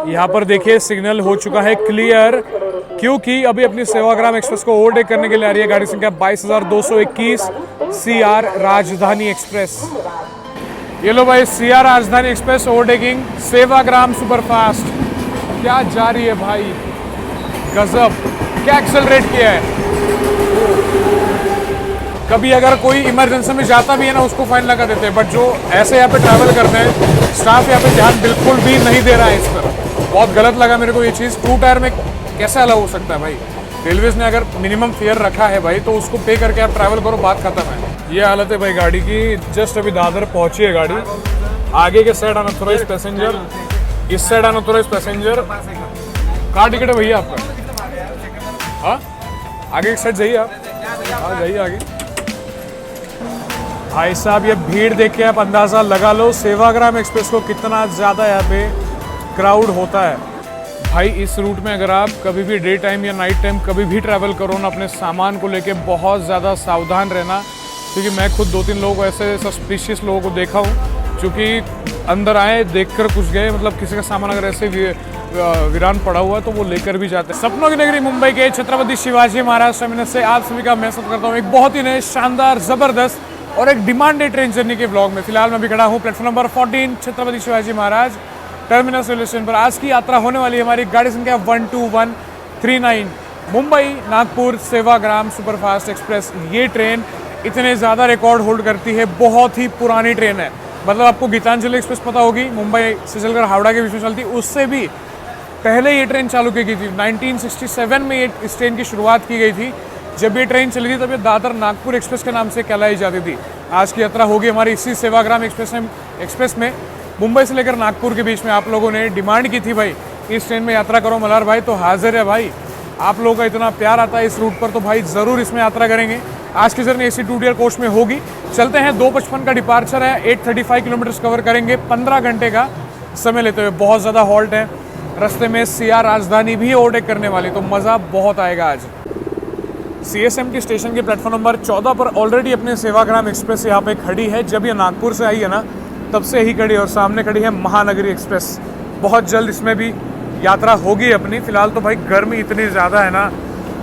यहाँ पर देखिए सिग्नल हो चुका है क्लियर, क्योंकि अभी अपनी सेवाग्राम एक्सप्रेस को ओवरटेक करने के लिए आ रही है गाड़ी संख्या 22,221 CR राजधानी एक्सप्रेस। ये लो भाई CR राजधानी एक्सप्रेस ओवरटेकिंग सेवाग्राम सुपरफास्ट। क्या जा रही है भाई, गजब, क्या एक्सेलरेट किया है। कभी अगर कोई इमरजेंसी में जाता भी है ना उसको फाइन लगा देते हैं, बट जो ऐसे यहाँ पे ट्रैवल करते हैं स्टाफ यहाँ पे ध्यान बिल्कुल भी नहीं दे रहा है इस पर। बहुत गलत लगा मेरे को ये चीज़। 2 टायर में कैसे अलाउ हो सकता है भाई। रेलवेज ने अगर मिनिमम फेयर रखा है भाई तो उसको पे करके आप ट्रैवल करो, बात खत्म है। ये हालत है भाई गाड़ी की। जस्ट अभी दादर पहुंची है गाड़ी। आगे के साइड अनऑथोराइज्ड पैसेंजर, इस साइड अनऑथोराइज्ड पैसेंजर। कहाँ टिकट है भैया आपका? हाँ आगे के साइड जाइए आप। हाँ जाइए आगे। भाई साहब ये भीड़ देख के आप अंदाज़ा लगा लो सेवाग्राम एक्सप्रेस को कितना ज़्यादा यहाँ पे क्राउड होता है। भाई इस रूट में अगर आप कभी भी डे टाइम या नाइट टाइम कभी भी ट्रैवल करो ना, अपने सामान को लेके बहुत ज़्यादा सावधान रहना, क्योंकि मैं खुद 2-3 लोगों ऐसे सस्पिशियस लोगों को देखा हूँ जो कि अंदर आए देखकर कुछ गए, मतलब किसी का सामान अगर ऐसे वीरान पड़ा हुआ है तो वो लेकर भी जाते हैं। सपनों की नगरी मुंबई के छत्रपति शिवाजी महाराज टर्मिनस से आप सभी का मैं स्वागत करता हूँ एक बहुत ही नए शानदार ज़बरदस्त और एक डिमांडेड ट्रेन जर्नी के ब्लॉग में। फिलहाल मैं भी खड़ा हूँ platform number 14 Chhatrapati Shivaji Maharaj terminus railway station पर। आज की यात्रा होने वाली है हमारी गाड़ी संख्या 12139 मुंबई नागपुर सेवाग्राम सुपरफास्ट एक्सप्रेस। ये ट्रेन इतने ज़्यादा रिकॉर्ड होल्ड करती है, बहुत ही पुरानी ट्रेन है। मतलब आपको गीतांजलि एक्सप्रेस पता होगी, मुंबई से चलकर हावड़ा के बीच में चलती, उससे भी पहले ये ट्रेन चालू की गई थी। 1967 में ये इस ट्रेन की शुरुआत की गई थी। जब ये ट्रेन चली थी तब ये दादर नागपुर एक्सप्रेस के नाम से कहलाई जाती थी। आज की यात्रा होगी हमारी इसी सेवाग्राम एक्सप्रेस में मुंबई से लेकर नागपुर के बीच में। आप लोगों ने डिमांड की थी भाई इस ट्रेन में यात्रा करो मल्हार भाई, तो हाजिर है भाई। आप लोगों का इतना प्यार आता है इस रूट पर तो भाई ज़रूर इसमें यात्रा करेंगे। आज की जर्नी AC 2 टियर कोच में होगी। चलते हैं, 2:55 का डिपार्चर है, 835 किलोमीटर कवर करेंगे 15 घंटे का समय लेते हुए। बहुत ज़्यादा हॉल्ट है रास्ते में, CR राजधानी भी ओवरटेक करने वाली, तो मज़ा बहुत आएगा आज। CSMT स्टेशन के प्लेटफॉर्म नंबर 14 पर ऑलरेडी अपने सेवाग्राम एक्सप्रेस यहाँ पे खड़ी है। जब ये नागपुर से आई है ना तब से ही खड़ी है, और सामने खड़ी है महानगरी एक्सप्रेस। बहुत जल्द इसमें भी यात्रा होगी अपनी। फिलहाल तो भाई गर्मी इतनी ज़्यादा है ना,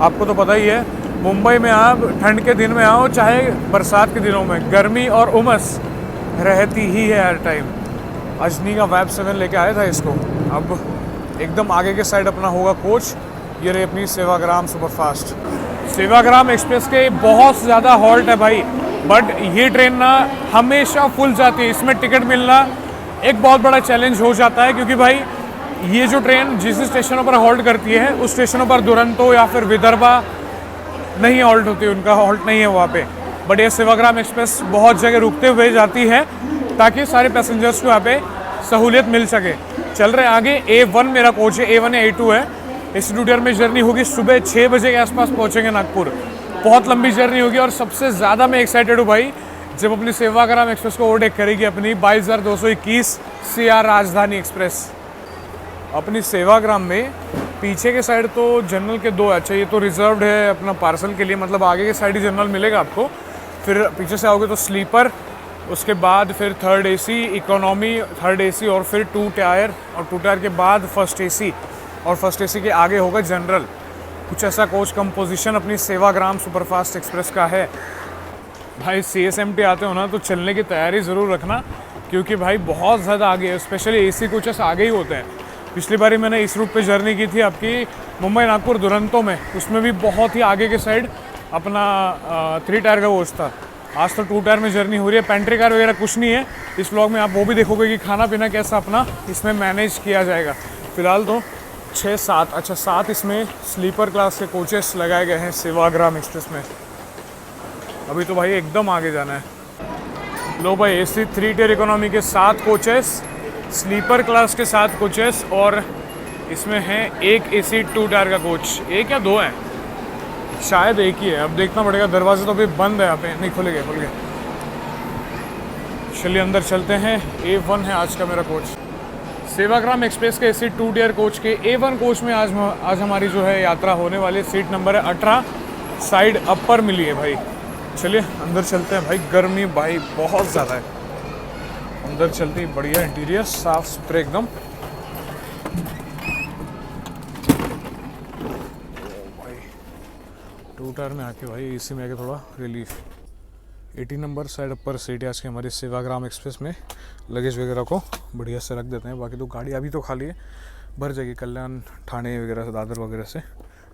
आपको तो पता ही है। मुंबई में आप ठंड के दिन में आओ चाहे बरसात के दिनों में, गर्मी और उमस रहती ही है हर टाइम। अजनी का वाइब 7 लेके आया था इसको। अब एकदम आगे के साइड अपना होगा कोच। ये रही अपनी सेवाग्राम सुपरफास्ट। सेवाग्राम एक्सप्रेस के बहुत ज़्यादा हॉल्ट है भाई, बट ये ट्रेन ना हमेशा फुल जाती है। इसमें टिकट मिलना एक बहुत बड़ा चैलेंज हो जाता है, क्योंकि भाई ये जो ट्रेन जिस स्टेशनों पर हॉल्ट करती है उस स्टेशनों पर दुरंतो या फिर विदर्भा नहीं हॉल्ट होती, उनका हॉल्ट नहीं है वहाँ पे। बट ये सेवाग्राम एक्सप्रेस बहुत जगह रुकते हुए जाती है ताकि सारे पैसेंजर्स को यहाँ पे सहूलियत मिल सके। चल रहे आगे। A1 मेरा कोच है, A1 है, A2 है। AC 2 टियर में जर्नी होगी, सुबह 6 बजे के आसपास पहुँचेंगे नागपुर। बहुत लंबी जर्नी होगी और सबसे ज़्यादा मैं एक्साइटेड हूँ भाई जब अपनी सेवाग्राम एक्सप्रेस को ओवरटेक करेगी अपनी 22,221 CR राजधानी एक्सप्रेस। अपनी सेवाग्राम में पीछे के साइड तो जनरल के 2 अच्छा ये तो रिजर्व्ड है अपना पार्सल के लिए, मतलब आगे के साइड ही जनरल मिलेगा आपको। फिर पीछे से आओगे तो स्लीपर, उसके बाद फिर 3rd AC, economy 3rd AC और फिर 2 टायर, और 2 टायर के बाद 1st AC, और 1st AC के आगे होगा जनरल। कुछ ऐसा कोच कंपोजिशन अपनी सेवाग्राम सुपरफास्ट एक्सप्रेस का है। भाई CSMT आते हो ना तो चलने की तैयारी ज़रूर रखना, क्योंकि भाई बहुत ज़्यादा आगे है, स्पेशली AC कोचेस आगे ही होते हैं। पिछली बारी मैंने इस रूट पे जर्नी की थी आपकी मुंबई नागपुर दुरंतो में, उसमें भी बहुत ही आगे के साइड अपना 3 टायर का कोच था। आज तो 2 टायर में जर्नी हो रही है। पेंट्री कार वगैरह कुछ नहीं है। इस व्लॉग में आप वो भी देखोगे कि खाना पीना कैसा अपना इसमें मैनेज किया जाएगा। फिलहाल तो 6-7 अच्छा 7 इसमें स्लीपर क्लास के कोचेस लगाए गए हैं सेवाग्राम एक्सप्रेस में। अभी तो भाई एकदम आगे जाना है। लो भाई AC 3 टियर इकोनॉमी के 7 कोचेस, स्लीपर क्लास के 7 कोचेस, और इसमें है एक AC 2 टायर का कोच। 1 या 2 है, शायद 1 ही है, अब देखना पड़ेगा। दरवाजे तो अभी बंद है, यहाँ पे नहीं खुल गए। चलिए अंदर चलते हैं। A1 है आज का मेरा कोच। सेवाग्राम एक्सप्रेस के AC 2 टियर कोच के A1 कोच में आज हमारी जो है यात्रा होने वाली। सीट नंबर है 18, साइड अपर मिली है भाई। चलिए अंदर चलते हैं। भाई गर्मी भाई बहुत ज़्यादा है। अंदर चलते ही बढ़िया इंटीरियर साफ़ सुथरे एकदम। टू टायर में आके भाई एसी में आके थोड़ा relief. 80 number side upper seat है आज की हमारी सेवाग्राम एक्सप्रेस में। लगेज वगैरह को बढ़िया से रख देते हैं, बाकी तो गाड़ी अभी तो खाली है, भर जाएगी कल्याण ठाणे वगैरह से, दादर वगैरह से।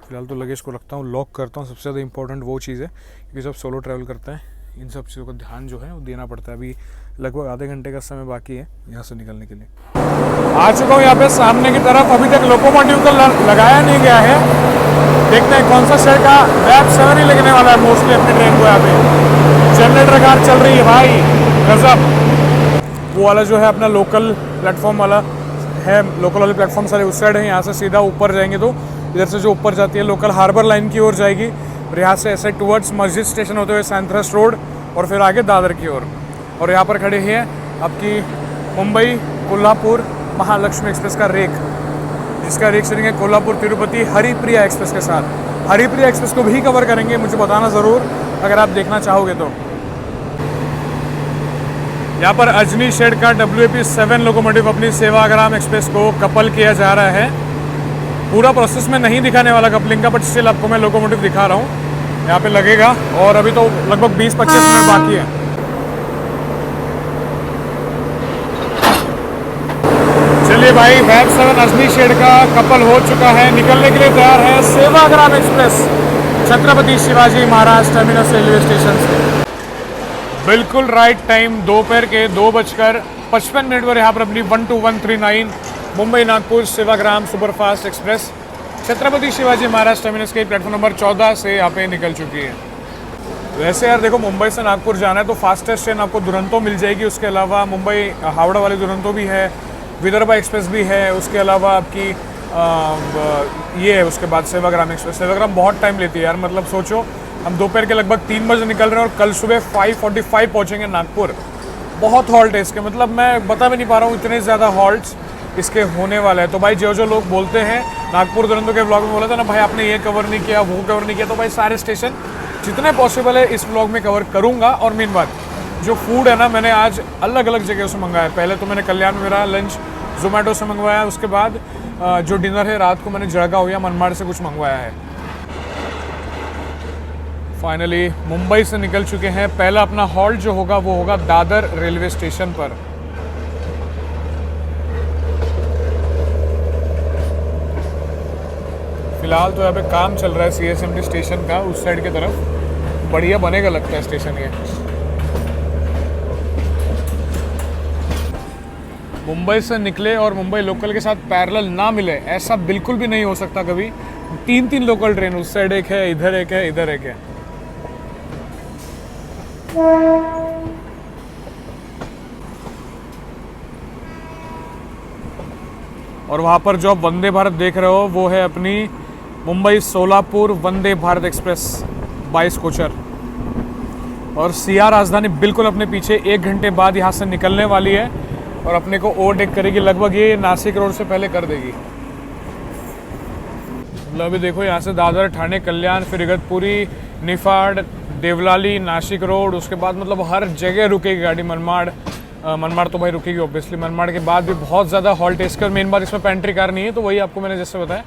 फिलहाल तो लगेज को रखता हूँ, लॉक करता हूँ। सबसे ज़्यादा इंपॉर्टेंट वो चीज़ है क्योंकि सब सोलो ट्रैवल करते हैं, इन सब चीज़ों का ध्यान जो है वो देना पड़ता है। अभी लगभग आधे घंटे का समय बाकी है यहाँ से निकलने के लिए। आ चुका हूँ यहाँ पे सामने की तरफ। अभी तक लोकोमोटिव का लगाया नहीं गया है, देखते हैं कौन सा शेयर का। वैप 7 ही लगने वाला है मोस्टली अपनी ट्रेन को। यहाँ पे जनरेटर कार चल रही है भाई, गजब। वो वाला जो है अपना लोकल प्लेटफॉर्म वाला है, लोकल वाले प्लेटफॉर्म सारे उस साइड है। यहाँ से सीधा ऊपर जाएंगे तो इधर से जो ऊपर जाती है लोकल हार्बर लाइन की ओर जाएगी, और यहाँ से ऐसे टुवर्ड्स मस्जिद स्टेशन होते हुए सैंथ्रस रोड और फिर आगे दादर की ओर। और यहाँ पर खड़े हैं आपकी मुंबई कोल्हापुर महालक्ष्मी एक्सप्रेस का रेक, जिसका रेक चलेंगे कोल्हापुर तिरुपति हरिप्रिया एक्सप्रेस के साथ। हरिप्रिया एक्सप्रेस को भी कवर करेंगे, मुझे बताना ज़रूर अगर आप देखना चाहोगे तो। यहाँ पर अजनी शेड का WAP-7 लोकोमोटिव अपनी सेवाग्राम एक्सप्रेस को कपल किया जा रहा है। पूरा प्रोसेस में नहीं दिखाने वाला कपलिंग का, बट स्टिल आपको मैं लोकोमोटिव दिखा रहा हूँ। यहाँ पे लगेगा और अभी तो लगभग 20-25 मिनट बाकी है। चलिए भाई, वैप 7 अजनी शेड का कपल हो चुका है, निकलने के लिए तैयार है Sevagram express Chhatrapati Shivaji Maharaj terminus railway station से। बिल्कुल राइट टाइम, दोपहर के 2:55 पर यहाँ पर अपनी 12139 Mumbai Nagpur Sevagram superfast express Chhatrapati Shivaji Maharaj terminus के प्लेटफॉर्म नंबर 14 से यहाँ पे निकल चुकी है। वैसे यार देखो, मुंबई से नागपुर जाना है तो फास्टेस्ट ट्रेन आपको दुरंतो मिल जाएगी। उसके अलावा मुंबई हावड़ा वाली दुरंतो भी है, विदर्भा एक्सप्रेस भी है। उसके अलावा आपकी ये है, उसके बाद सेवाग्राम एक्सप्रेस। सेवाग्राम बहुत टाइम लेती है यार, मतलब सोचो हम दोपहर के लगभग 3 बजे निकल रहे हैं और कल सुबह 5:45 पहुँचेंगे नागपुर। बहुत हॉल्ट है इसके, मतलब मैं बता भी नहीं पा रहा हूँ, इतने ज़्यादा हॉल्ट्स इसके होने वाले हैं। तो भाई जो लोग बोलते हैं, नागपुर दुरंतो के व्लॉग में बोला था ना भाई आपने ये कवर नहीं किया, वो कवर नहीं किया, तो भाई सारे स्टेशन जितने पॉसिबल है इस व्लॉग में कवर करूँगा। और मेन बात, जो फूड है ना, मैंने आज अलग अलग जगह से मंगाया। पहले तो मैंने कल्याण में मेरा लंच जोमेटो से मंगवाया, उसके बाद जो डिनर है रात को मैंने जड़गांव या मनमाड़ से कुछ मंगवाया है। फाइनली मुंबई से निकल चुके हैं। पहला अपना हॉल्ट जो होगा वो होगा दादर रेलवे स्टेशन पर। फिलहाल तो यहाँ पे काम चल रहा है CSMT स्टेशन का, उस साइड की तरफ बढ़िया बनेगा लगता है स्टेशन ये। मुंबई से निकले और मुंबई लोकल के साथ पैरेलल ना मिले, ऐसा बिल्कुल भी नहीं हो सकता कभी। 3 लोकल ट्रेन, उस साइड एक है, इधर एक है, इधर एक है। और वहाँ पर जो आप वंदे भारत देख रहे हो वो है अपनी मुंबई सोलापुर वंदे भारत एक्सप्रेस 22 कोचर। और CR राजधानी बिल्कुल अपने पीछे 1 घंटे बाद यहाँ से निकलने वाली है और अपने को ओवरटेक करेगी। लगभग ये नासिक रोड से पहले कर देगी। मतलब अभी देखो यहाँ से दादर, ठाणे, कल्याण, फिर इगतपुरी, निफाड, देवलाली, नासिक रोड, उसके बाद मतलब हर जगह रुकेगी गाड़ी। मनमाड़ तो भाई रुकेगी ऑब्वियसली। मनमाड़ के बाद भी बहुत ज़्यादा हॉल्ट है इसका। मेन बात, इसमें पेंट्री कार नहीं है, तो वही आपको मैंने जैसे बताया,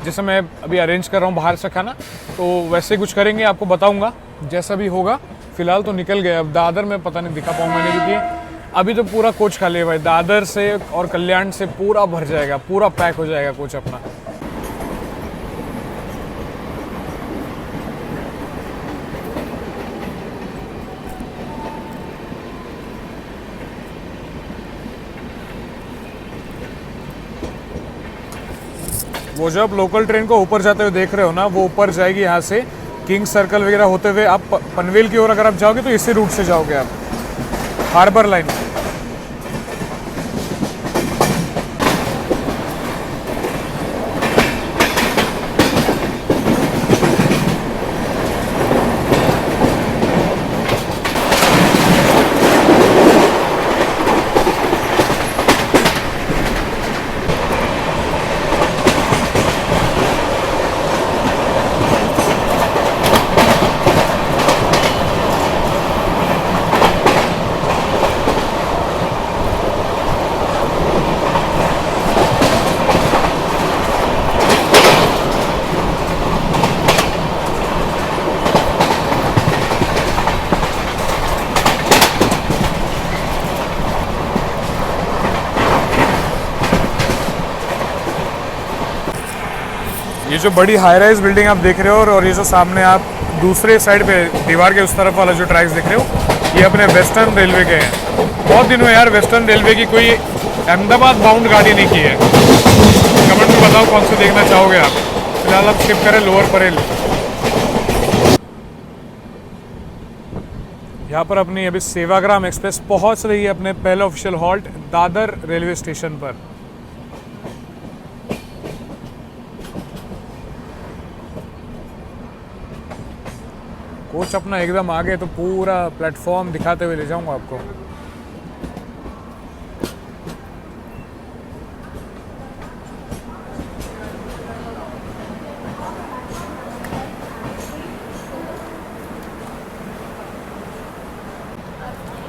जैसे मैं अभी अरेंज कर रहा हूँ बाहर से खाना, तो वैसे कुछ करेंगे, आपको बताऊँगा जैसा भी होगा। फिलहाल तो निकल गए। अब दादर में पता नहीं दिखा पाऊँगा मैंने, क्योंकि अभी तो पूरा कोच खाली है भाई। दादर से और कल्याण से पूरा भर जाएगा, पूरा पैक हो जाएगा कोच अपना। वो जब लोकल ट्रेन को ऊपर जाते हुए देख रहे हो ना, वो ऊपर जाएगी यहाँ से किंग सर्कल वगैरह होते हुए। आप पनवेल की ओर अगर आप जाओगे तो इसी रूट से जाओगे आप, हार्बर लाइन। ये जो बड़ी हाई राइज बिल्डिंग आप देख रहे हो और ये जो सामने आप दूसरे साइड पे दीवार के उस तरफ वाला जो ट्रैक्स देख रहे हो, ये अपने वेस्टर्न रेलवे के हैं। बहुत दिन हुए यार वेस्टर्न रेलवे की कोई अहमदाबाद बाउंड गाड़ी नहीं की है। कमेंट में बताओ कौन सी देखना चाहोगे आप। फिलहाल आप स्किप करें लोअर परेल। यहाँ पर अपनी अभी सेवाग्राम एक्सप्रेस पहुँच रही है अपने पहले official halt Dadar railway station पर। कोच अपना एकदम आगे, तो पूरा प्लेटफॉर्म दिखाते हुए ले जाऊंगा आपको।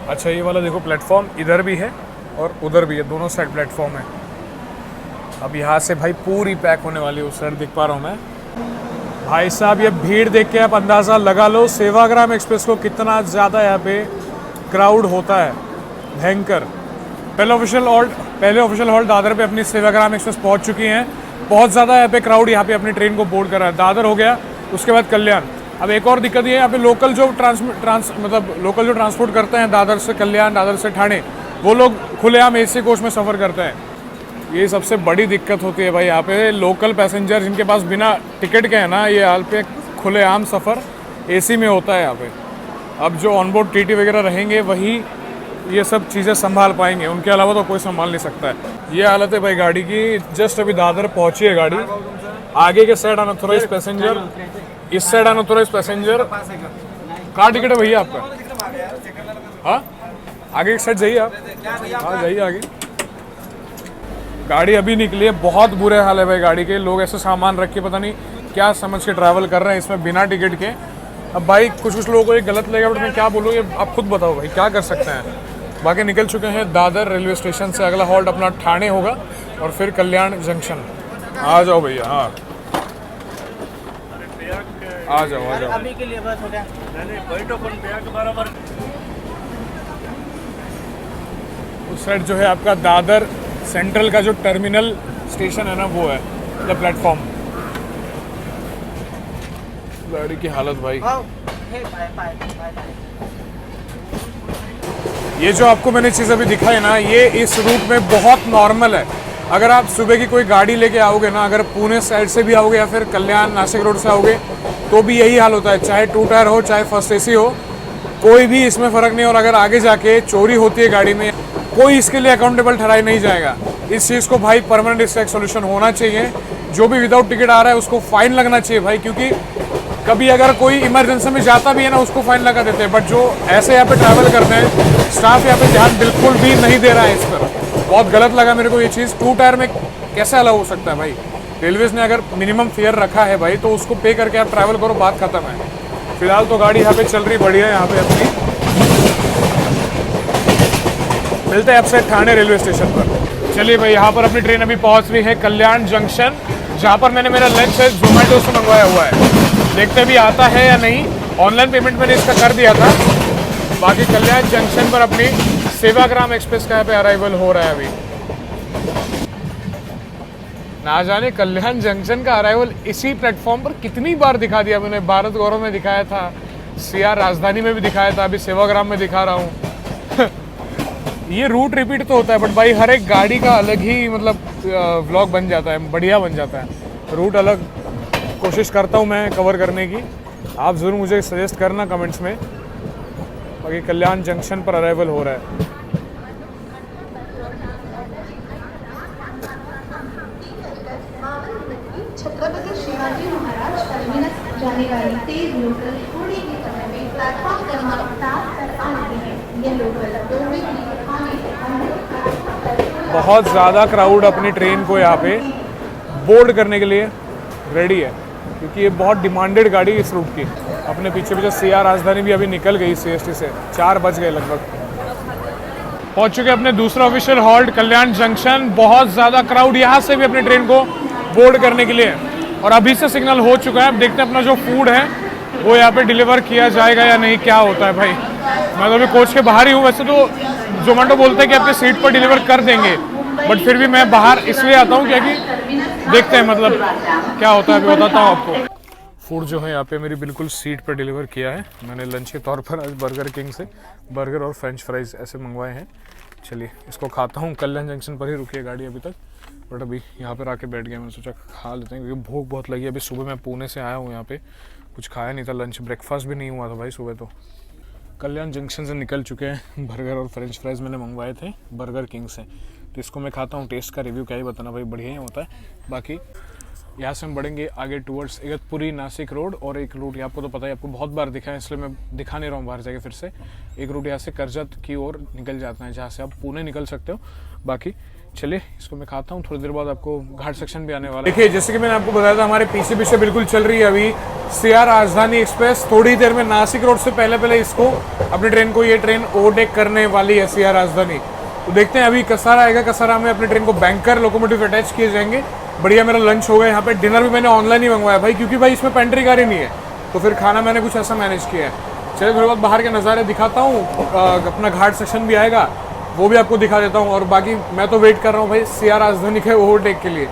अच्छा ये वाला देखो प्लेटफॉर्म इधर भी है और उधर भी है, दोनों साइड प्लेटफॉर्म है। अब यहाँ से भाई पूरी पैक होने वाली है, उस साइड दिख पा रहा हूँ मैं। भाई साहब ये भीड़ देख के आप अंदाज़ा लगा लो सेवाग्राम एक्सप्रेस को कितना ज़्यादा यहाँ पे क्राउड होता है, भयंकर। पहले ऑफिशियल हॉल्ट दादर पे अपनी सेवाग्राम एक्सप्रेस पहुँच चुकी हैं। बहुत ज़्यादा यहाँ पे क्राउड यहाँ पे अपनी ट्रेन को बोर्ड कर रहा है। दादर हो गया, उसके बाद कल्याण। अब एक और दिक्कत ये है यहाँ पे लोकल जो लोकल जो ट्रांसपोर्ट करते हैं दादर से कल्याण, दादर से ठाणे, वो लोग खुलेआम AC कोच में सफ़र करते हैं। ये सबसे बड़ी दिक्कत होती है भाई यहाँ पे। लोकल पैसेंजर जिनके पास बिना टिकट के है ना, ये हाल पे खुलेआम सफ़र AC में होता है यहाँ पे। अब जो ऑनबोर्ड TT वगैरह रहेंगे वही ये सब चीज़ें संभाल पाएंगे, उनके अलावा तो कोई संभाल नहीं सकता है। ये हालत है भाई गाड़ी की। जस्ट अभी दादर पहुँची है गाड़ी। आगे के साइड अनऑथोराइज्ड पैसेंजर, इस साइड अनऑथोराइज्ड पैसेंजर। कहाँ टिकट है भैया आपका? हाँ आगे की साइड जाइए आप। हाँ जाइए आगे। गाड़ी अभी निकली है, बहुत बुरे हाल है भाई गाड़ी के। लोग ऐसे सामान रख के पता नहीं क्या समझ के ट्रैवल कर रहे हैं इसमें बिना टिकट के। अब भाई कुछ लोगों को ये गलत लगेगा, बट मैं क्या बोलूँ, ये आप खुद बताओ भाई क्या कर सकते हैं। बाकी निकल चुके हैं दादर रेलवे स्टेशन से। अगला हॉल्ट अपना ठाणे होगा और फिर कल्याण जंक्शन। आ जाओ भैया। हाँ आ जाओ आ जाओ। अभी के लिए बस हो गया। उस साइड जो है आपका दादर सेंट्रल का जो टर्मिनल स्टेशन है ना, वो है मतलब प्लेटफॉर्म। गाड़ी की हालत भाई। ये जो आपको मैंने चीज़ अभी दिखाई ना, ये इस रूट में बहुत नॉर्मल है। अगर आप सुबह की कोई गाड़ी लेके आओगे ना, अगर पुणे साइड से भी आओगे या फिर कल्याण नासिक रोड से आओगे, तो भी यही हाल होता है। चाहे 2 टायर हो चाहे फर्स्ट AC हो, कोई भी इसमें फ़र्क नहीं। और अगर आगे जाके चोरी होती है गाड़ी में, कोई इसके लिए अकाउंटेबल ठहराई नहीं जाएगा। इस चीज़ को भाई परमानेंट इसका एक सोल्यूशन होना चाहिए। जो भी विदाउट टिकट आ रहा है उसको फ़ाइन लगना चाहिए भाई, क्योंकि कभी अगर कोई इमरजेंसी में जाता भी है ना, उसको फ़ाइन लगा देते हैं। बट जो ऐसे यहाँ पे ट्रैवल करते हैं, स्टाफ यहाँ पे ध्यान बिल्कुल भी नहीं दे रहा है इस पर। बहुत गलत लगा मेरे को ये चीज़। 2 टायर में कैसे अलाउ हो सकता है भाई? रेलवेज ने अगर मिनिमम फेयर रखा है भाई, तो उसको पे करके आप ट्रैवल करो, बात खत्म है। फिलहाल तो गाड़ी यहाँ पे चल रही बढ़िया है यहाँ पे अपनी। मिलते हैं आपसे ठाणे रेलवे स्टेशन पर। चलिए भाई, यहाँ पर अपनी ट्रेन अभी पहुँच रही है कल्याण जंक्शन, जहाँ पर मैंने मेरा लंच है जोमेटो से मंगवाया हुआ है। देखते भी आता है या नहीं। ऑनलाइन पेमेंट मैंने इसका कर दिया था। बाकी कल्याण जंक्शन पर अपनी सेवाग्राम एक्सप्रेस का यहाँ पे अराइवल हो रहा है अभी। ना जाने कल्याण जंक्शन का अराइवल इसी प्लेटफॉर्म पर कितनी बार दिखा दिया मैंने। भारत गौरव में दिखाया था, CR राजधानी में भी दिखाया था, अभी सेवाग्राम में दिखा रहा हूँ। ये रूट रिपीट तो होता है, बट भाई हर एक गाड़ी का अलग ही मतलब व्लॉग बन जाता है, बढ़िया बन जाता है। रूट अलग कोशिश करता हूँ मैं कवर करने की। आप ज़रूर मुझे सजेस्ट करना कमेंट्स में। बाकी कल्याण जंक्शन पर अराइवल हो रहा है। छत्रपति शिवाजी महाराज टर्मिनस जाने वाली तेज लोकल थोड़ी ही समय में प्लेटफॉर्म क्रमांक 7 पर आ रही है। यह लोकल 2 मिनट आने से बहुत ज़्यादा क्राउड अपनी ट्रेन को यहाँ पे बोर्ड करने के लिए रेडी है, क्योंकि ये बहुत डिमांडेड गाड़ी इस रूट की। अपने पीछे पीछे CR राजधानी भी अभी निकल गई CST से। 4 बज गए लगभग। पहुंच चुके अपने दूसरा ऑफिशियल हॉल्ट कल्याण जंक्शन। बहुत ज़्यादा क्राउड यहाँ से भी अपनी ट्रेन को बोर्ड करने के लिए, और अभी से सिग्नल हो चुका है। अब देखते हैं अपना जो फूड है वो यहाँ पे डिलीवर किया जाएगा या नहीं, क्या होता है भाई। मैं तो अभी कोच के बाहर ही हूँ। वैसे तो जोमेटो बोलते हैं कि आपके सीट पर डिलीवर कर देंगे, बट फिर भी मैं बाहर इसलिए आता हूँ क्योंकि देखते हैं मतलब क्या होता है, अभी बताता हूँ आपको। फूड जो है यहाँ पे मेरी बिल्कुल सीट पर डिलीवर किया है। मैंने लंच के तौर पर आज बर्गर किंग से बर्गर और फ्रेंच फ्राइज ऐसे मंगवाए हैं। चलिए इसको खाता हूँ। कल्याण जंक्शन पर ही रुकी है गाड़ी अभी तक, बट अभी यहाँ पर आके बैठ गया। मैंने सोचा खा लेते हैं क्योंकि भूख बहुत लगी। अभी सुबह मैं पुणे से आया हूँ, यहाँ पे कुछ खाया नहीं था, लंच ब्रेकफास्ट भी नहीं हुआ था भाई सुबह। तो कल्याण जंक्शन से निकल चुके हैं। बर्गर और फ्रेंच फ्राइज मैंने मंगवाए थे बर्गर किंग से, तो इसको मैं खाता हूँ। टेस्ट का रिव्यू क्या ही बताना भाई, बढ़िया ही होता है। बाकी यहाँ से हम बढ़ेंगे आगे टूवर्ड्स इगतपुरी नासिक रोड, और एक रूट आपको तो पता है, आपको बहुत बार दिखा है इसलिए मैं दिखा नहीं रहा हूँ बाहर जाके फिर से। एक रूट यहाँ से कर्जत की ओर निकल जाता है जहाँ से आप पुणे निकल सकते हो। बाकी चलिए इसको मैं खाता हूँ। थोड़ी देर बाद आपको घाट सेक्शन भी आने वाला है। देखिए जैसे कि मैंने आपको बताया था, हमारे पीछे बिल्कुल चल रही है अभी सीआर राजधानी एक्सप्रेस। थोड़ी देर में नासिक रोड से पहले इसको अपनी ट्रेन को, ये ट्रेन ओवरटेक करने वाली है सीआर राजधानी। तो देखते हैं अभी कसारा आएगा, कसारा में अपनी ट्रेन को बैंकर लोकोमोटिव अटैच किए जाएंगे। बढ़िया मेरा लंच हो गया। यहाँ पे डिनर भी मैंने ऑनलाइन ही मंगवाया भाई, क्योंकि भाई इसमें पेंट्री कार ही नहीं है, तो फिर खाना मैंने कुछ ऐसा मैनेज किया है। चलिए थोड़ी बहुत बाहर के नज़ारे दिखाता हूँ। अपना घाट सेक्शन भी आएगा, वो भी आपको दिखा देता हूँ। और बाकी मैं तो वेट कर रहा हूँ भाई सीआर राजधानी के ओवरटेक के लिए,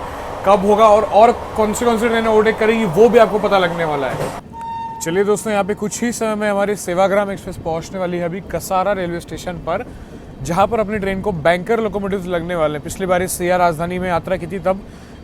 कब होगा और कौन सी ट्रेनें ओवरटेक करेंगी वो भी आपको पता लगने वाला है। चलिए दोस्तों, यहाँ पे कुछ ही समय में हमारी सेवाग्राम एक्सप्रेस पहुँचने वाली है अभी कसारा रेलवे स्टेशन पर, जहाँ पर अपनी ट्रेन को बैंकर लोकोमोटिव लगने वाले हैं। पिछली बार सीआर राजधानी में यात्रा की थी तब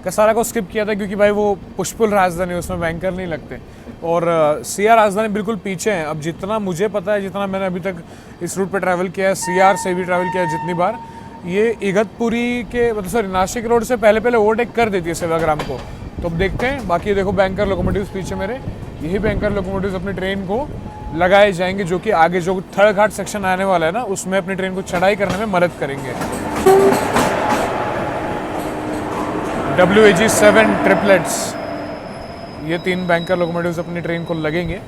कसारा को स्किप किया था, क्योंकि भाई वो पुष्पुल राजधानी, उसमें बैंकर नहीं लगते। और सीआर राजधानी बिल्कुल पीछे है। अब जितना मुझे पता है, जितना मैंने अभी तक इस रूट पर ट्रैवल किया है, सीआर से भी ट्रैवल किया है जितनी बार, ये इगतपुरी के मतलब सॉरी नासिक रोड से पहले ओवरटेक कर देती है सेवाग्राम को। तो अब देखते हैं। बाकी देखो बैंकर लोकोमोटिव पीछे मेरे, यही बैंकर लोकोमोटिव अपनी ट्रेन को लगाए जाएंगे, जो कि आगे जो थर्ड घाट सेक्शन आने वाला है ना, उसमें अपनी ट्रेन को चढ़ाई करने में मदद करेंगे। WAG7 ट्रिपलेट्स, ये 3 बैंकर लोकोमोटिव्स अपनी ट्रेन को लगेंगे।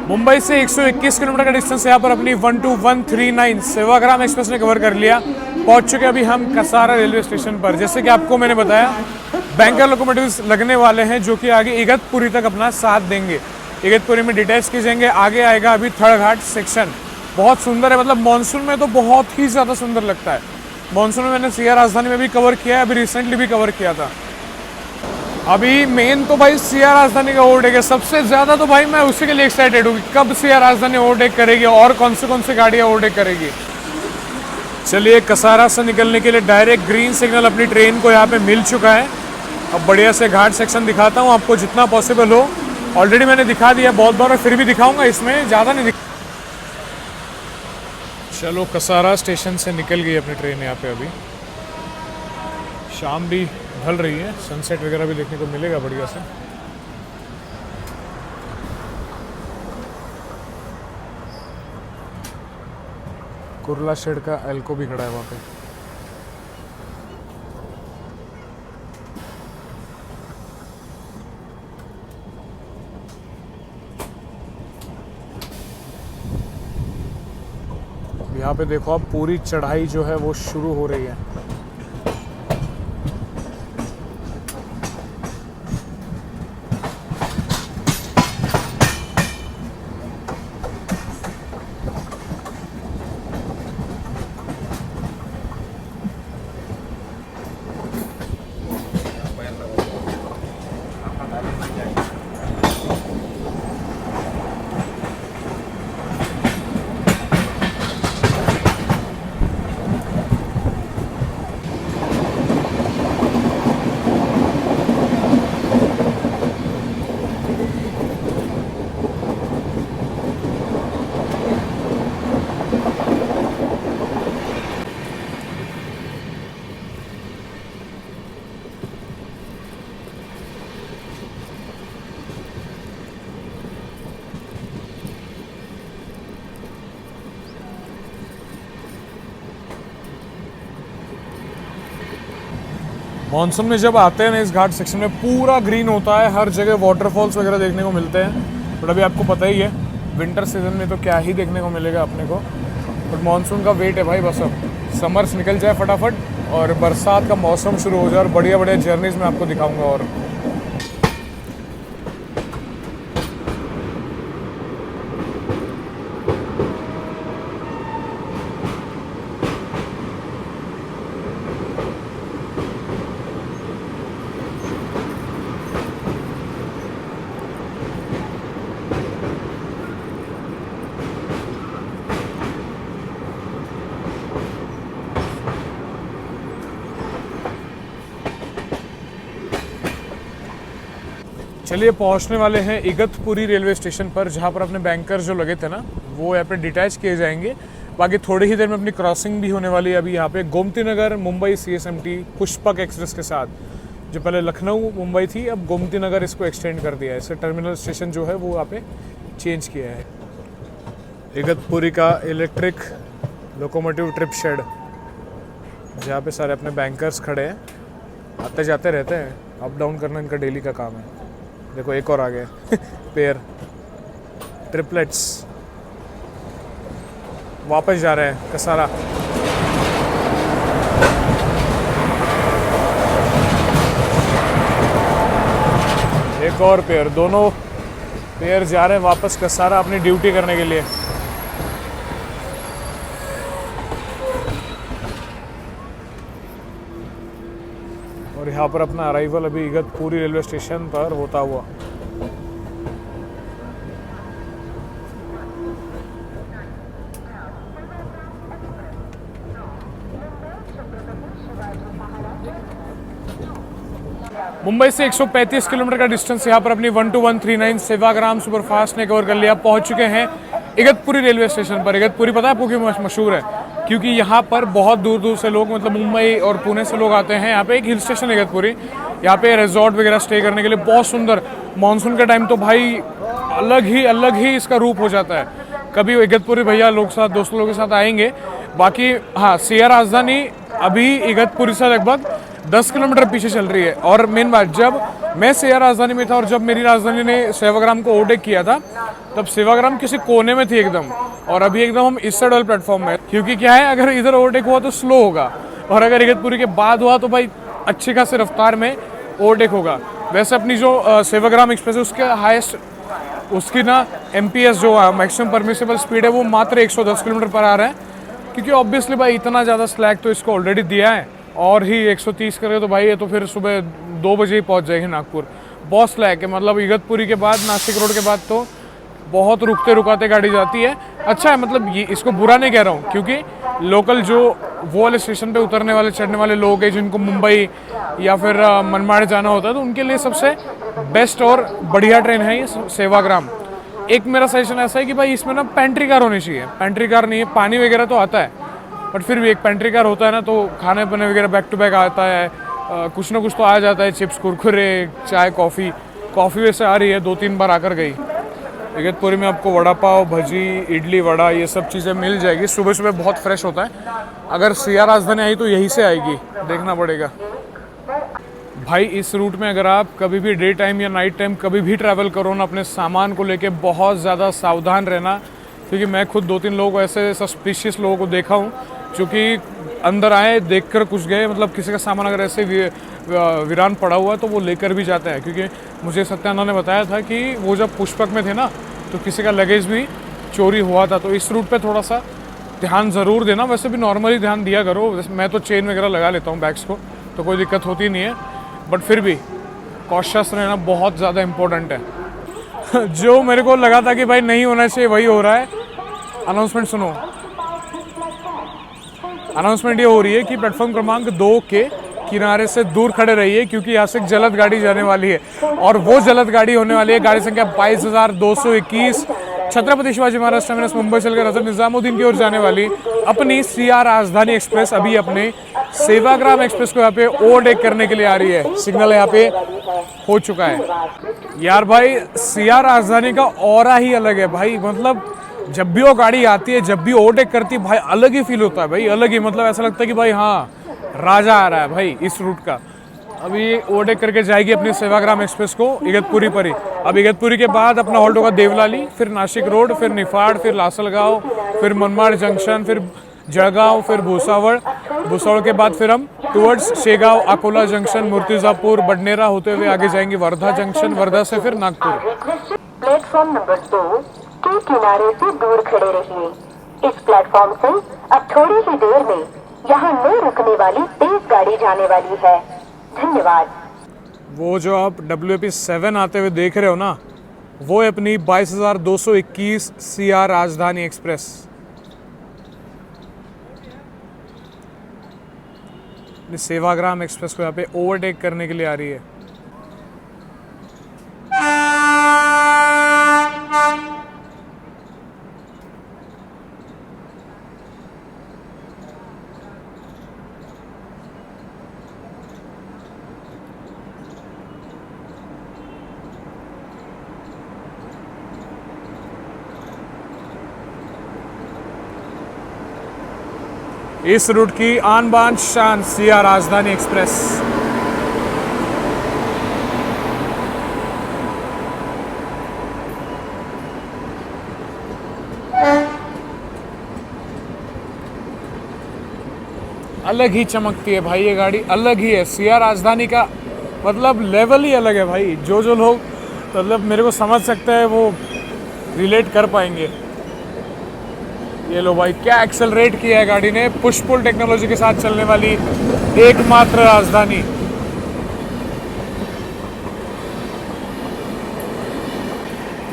मुंबई से 121 किलोमीटर का डिस्टेंस यहाँ पर अपनी 12139 सेवाग्राम एक्सप्रेस ने कवर कर लिया। पहुँच चुके अभी हम कसारा रेलवे स्टेशन पर। जैसे कि आपको मैंने बताया, बैंकर लोकोमोटिव्स लगने वाले हैं, जो कि आगे इगतपुरी तक अपना साथ देंगे। इगतपुरी में डिटैच किए जाएंगे। आगे आएगा अभी थर्ड घाट सेक्शन, बहुत सुंदर है। मतलब मानसून में तो बहुत ही ज़्यादा सुंदर लगता है। मानसून में मैंने सीआर राजधानी में भी कवर किया है, अभी रिसेंटली भी कवर किया था। अभी मेन तो भाई सीआर राजधानी का ओवरटेक है सबसे ज़्यादा। तो भाई मैं उसी के लिए एक्साइटेड हूँ, कब सीआर राजधानी ओवरटेक करेगी और कौन सी गाड़ियाँ ओवरटेक करेगी। चलिए कसारा से निकलने के लिए डायरेक्ट ग्रीन सिग्नल अपनी ट्रेन को यहाँ पे मिल चुका है। अब बढ़िया से घाट सेक्शन दिखाता हूँ आपको जितना पॉसिबल हो। ऑलरेडी मैंने दिखा दिया बहुत बार, और फिर भी दिखाऊंगा, इसमें ज़्यादा नहीं चलो कसारा स्टेशन से निकल गई अपनी ट्रेन यहाँ पे। अभी शाम भी ढल रही है, सनसेट वगैरह भी देखने को मिलेगा बढ़िया से। कुर्ला शेड का एल्को भी खड़ा है वहाँ पे। यहाँ पे देखो आप, पूरी चढ़ाई जो है वो शुरू हो रही है। मॉनसून में जब आते हैं ना इस घाट सेक्शन में पूरा ग्रीन होता है, हर जगह वाटरफॉल्स वगैरह देखने को मिलते हैं। बट अभी आपको पता ही है विंटर सीजन में तो क्या ही देखने को मिलेगा अपने को। बट मॉनसून का वेट है भाई, बस अब समर्स निकल जाए फटाफट और बरसात का मौसम शुरू हो जाए और बढ़िया बढ़िया जर्नीज में आपको दिखाऊंगा। और चलिए पहुंचने वाले हैं इगतपुरी रेलवे स्टेशन पर, जहां पर अपने बैंकर जो लगे थे ना वो यहाँ पे डिटैच किए जाएंगे। बाकी थोड़ी ही देर में अपनी क्रॉसिंग भी होने वाली है अभी यहाँ पे गोमती नगर मुंबई CSMT पुष्पक एक्सप्रेस के साथ। जो पहले लखनऊ मुंबई थी अब गोमती नगर इसको एक्सटेंड कर दिया है, इससे टर्मिनल स्टेशन जो है वो यहाँ पे चेंज किया है। इगतपुरी का इलेक्ट्रिक लोकोमोटिव ट्रिप शेड, जहाँ पे सारे अपने बैंकर्स खड़े हैं, आते जाते रहते हैं, अप डाउन करना इनका डेली का काम है। देखो एक और आ गए पेयर ट्रिपलेट्स वापस जा रहे हैं कसारा। एक और पेयर, दोनों पेयर जा रहे हैं वापस कसारा अपनी ड्यूटी करने के लिए। और यहाँ पर अपना अराइवल अभी इगतपुरी रेलवे स्टेशन पर होता हुआ। मुंबई से 135 किलोमीटर का डिस्टेंस यहाँ पर अपनी 12139 सेवाग्राम सुपरफास्ट ने कवर कर लिया। पहुंच चुके हैं इगतपुरी रेलवे स्टेशन पर। इगतपुरी पता है आपको क्यों मशहूर है? क्योंकि यहाँ पर बहुत दूर दूर से लोग, मतलब मुंबई और पुणे से लोग आते हैं। यहाँ पे एक हिल स्टेशन है इगतपुरी, यहाँ पे रिजॉर्ट वगैरह स्टे करने के लिए बहुत सुंदर। मानसून के टाइम तो भाई अलग ही इसका रूप हो जाता है। कभी इगतपुरी भैया लोग साथ दोस्तों लोगों के साथ आएंगे। बाकी हाँ, सिया राजधानी अभी इगतपुरी से लगभग 10 किलोमीटर पीछे चल रही है। और मेन बात, जब मैं सिया राजधानी में था और जब मेरी राजधानी ने सेवाग्राम को ओवरटेक किया था, तब सेवाग्राम किसी कोने में थी एकदम, और अभी एकदम हम इस साइड वाले प्लेटफॉर्म में। क्योंकि क्या है, अगर इधर ओवरटेक हुआ तो स्लो होगा, और अगर इगतपुरी के बाद हुआ तो भाई अच्छी खासी रफ्तार में ओवरटेक होगा। वैसे अपनी जो सेवाग्राम एक्सप्रेस है उसके हाईएस्ट, उसकी ना MPS जो मैक्सिमम परमिसेबल स्पीड है वो मात्र 110 किलोमीटर पर आ रहा है। क्योंकि ऑब्वियसली भाई इतना ज़्यादा स्लैग तो इसको ऑलरेडी दिया है, और ही 130 करेगा तो भाई ये तो फिर सुबह 2 बजे ही पहुंच जाएगी नागपुर। बहुत स्लैग है, मतलब इगतपुरी के बाद, नासिक रोड के बाद तो बहुत रुकते रुकाते गाड़ी जाती है। अच्छा है, मतलब ये इसको बुरा नहीं कह रहा हूँ, क्योंकि लोकल जो वो वाले स्टेशन पे उतरने वाले चढ़ने वाले लोग हैं जिनको मुंबई या फिर मनमाड़ जाना होता है, तो उनके लिए सबसे बेस्ट और बढ़िया ट्रेन है ये सेवाग्राम। एक मेरा सजेशन ऐसा है कि भाई इसमें ना पेंट्री कार होनी चाहिए। पेंट्री कार नहीं है, पानी वगैरह तो आता है, बट फिर भी एक पेंट्री कार होता है ना, तो खाने पीने वगैरह बैक टू बैक आता है, कुछ ना कुछ तो आ जाता है, चिप्स कुरकुरे चाय कॉफ़ी वैसे आ रही है, 2-3 बार आकर गई। इगतपुरी में आपको वड़ा पाव, भजी, इडली, वड़ा ये सब चीज़ें मिल जाएगी। सुबह सुबह बहुत फ्रेश होता है। अगर सिया राजधानी आई तो यहीं से आएगी, देखना पड़ेगा। भाई इस रूट में अगर आप कभी भी डे टाइम या नाइट टाइम कभी भी ट्रैवल करो ना, अपने सामान को लेके बहुत ज़्यादा सावधान रहना। क्योंकि मैं खुद 2-3 लोग ऐसे सस्पिशियस लोगों को देखा हूँ जो कि अंदर आए, देखकर कुछ गए, मतलब किसी का सामान अगर ऐसे वीरान पड़ा हुआ है तो वो लेकर भी जाते हैं। क्योंकि मुझे सत्यानंद ने बताया था कि वो जब पुष्पक में थे ना, तो किसी का लगेज भी चोरी हुआ था। तो इस रूट पे थोड़ा सा ध्यान ज़रूर देना। वैसे भी नॉर्मली ध्यान दिया करो, मैं तो चेन वगैरह लगा लेता हूँ बैग्स को, तो कोई दिक्कत होती नहीं है। बट फिर भी कॉशियस रहना बहुत ज़्यादा इम्पोर्टेंट है। जो मेरे को लगा था कि भाई नहीं होना चाहिए वही हो रहा है। अनाउंसमेंट सुनो, अनाउंसमेंट ये हो रही है कि प्लेटफॉर्म क्रमांक 2 के किनारे से दूर खड़े रहिए, क्योंकि यहाँ से एक जलद गाड़ी जाने वाली है। और वो जलद गाड़ी होने वाली है गाड़ी संख्या 22,221, छत्रपति शिवाजी महाराज टर्मिनस मुंबई से लेकर हजरत निजामुद्दीन की ओर जाने वाली अपनी सिया राजधानी एक्सप्रेस अभी अपने सेवाग्राम एक्सप्रेस को यहाँ पे ओवरटेक करने के लिए आ रही है। सिग्नल यहाँ पे हो चुका है। यार भाई सिया राजधानी का ऑरा ही अलग है भाई, मतलब जब भी वो गाड़ी आती है, जब भी ओवरटेक करती है भाई, अलग ही फील होता है भाई, अलग ही, मतलब ऐसा लगता है कि भाई हाँ राजा आ रहा है भाई इस रूट का। अभी ओवरटेक करके जाएगी अपनी सेवाग्राम एक्सप्रेस को इगतपुरी पर ही। अब इगतपुरी के बाद अपना हॉल्ट होगा देवलाली, फिर नासिक रोड, फिर निफाड़, फिर लासलगांव, फिर मनमाड़ जंक्शन, फिर जळगांव, फिर भूसावल के बाद फिर हम टुवर्ड्स शेगांव, अकोला जंक्शन, मूर्तिजापुर, बडनेरा होते हुए आगे जाएंगे वर्धा जंक्शन, वर्धा से फिर नागपुर। प्लेटफॉर्म नंबर 2 के किनारे से दूर खड़े रहिए। इस प्लेटफॉर्म से अब थोड़ी ही देर में यहाँ न रुकने वाली तेज गाड़ी जाने वाली है। धन्यवाद। वो जो आप WP7 आते हुए देख रहे हो ना, वो है अपनी 22,221 CR राजधानी एक्सप्रेस। सेवाग्राम एक्सप्रेस को यहाँ पे ओवरटेक करने के लिए आ रही है। इस रूट की आन बान शान CR राजधानी एक्सप्रेस। अलग ही चमकती है भाई ये गाड़ी, अलग ही है। CR राजधानी का मतलब लेवल ही अलग है भाई। जो लोग मतलब मेरे को समझ सकते हैं वो रिलेट कर पाएंगे। ये लो भाई, क्या एक्सेलरेट किया है गाड़ी ने। पुश पुल टेक्नोलॉजी के साथ चलने वाली एकमात्र राजधानी।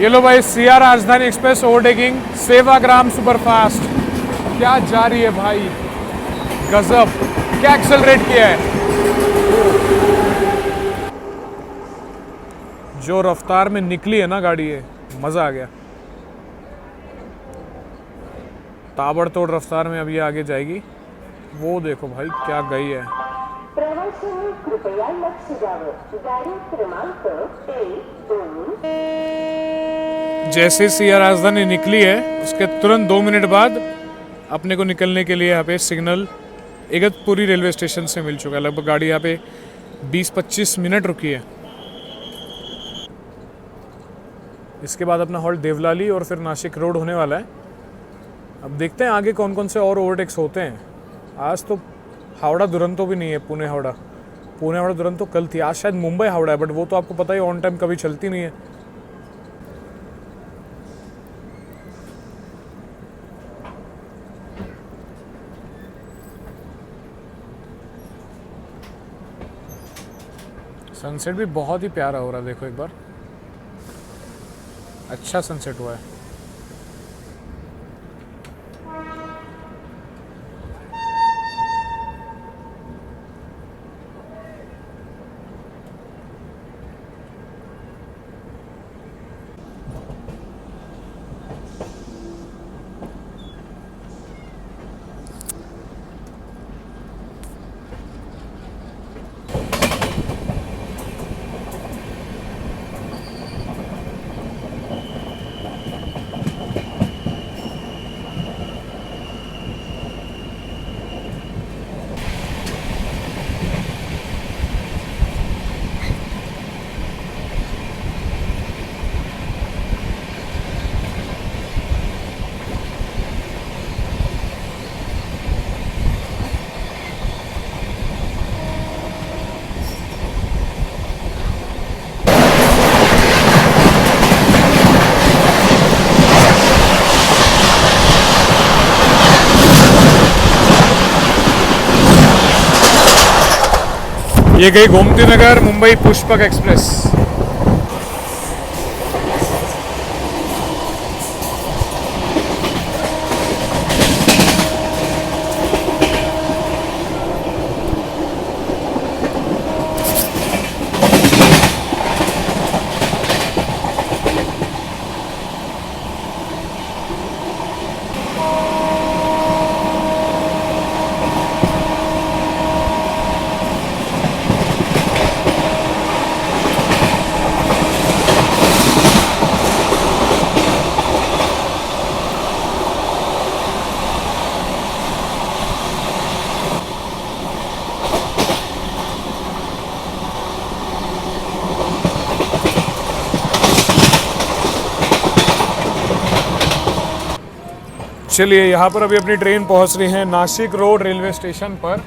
ये लो भाई, CR राजधानी एक्सप्रेस ओवरटेकिंग सेवाग्राम सुपरफास्ट। क्या जा रही है भाई, गजब, क्या एक्सेलरेट किया है। जो रफ्तार में निकली है ना गाड़ी, है मजा आ गया। ताबड़तोड़ रफ्तार में अभी आगे जाएगी। वो देखो भाई क्या गई है। प्रवाशांनी कृपया लक्ष द्यावं। गाडी क्रमांक 1-2। जैसे CR राजधानी निकली है उसके तुरंत 2 मिनट बाद अपने को निकलने के लिए यहाँ पे सिग्नल इगतपुरी रेलवे स्टेशन से मिल चुका है। लगभग गाड़ी यहाँ पे 20-25 मिनट रुकी है। इसके बाद अपना हॉल्ट देवलाली और फिर नासिक रोड होने वाला है। अब देखते हैं आगे कौन कौन से और ओवरटेक्स होते हैं। आज तो हावड़ा दुरंतो भी नहीं है, पुणे हावड़ा दुरंतो कल थी। आज शायद मुंबई हावड़ा है, बट वो तो आपको पता ही ऑन टाइम कभी चलती नहीं है। सनसेट भी बहुत ही प्यारा हो रहा है, देखो एक बार, अच्छा सनसेट हुआ है। ये गई गोमती नगर मुंबई पुष्पक एक्सप्रेस। चलिए यहाँ पर अभी अपनी ट्रेन पहुँच रही है नासिक रोड रेलवे स्टेशन पर।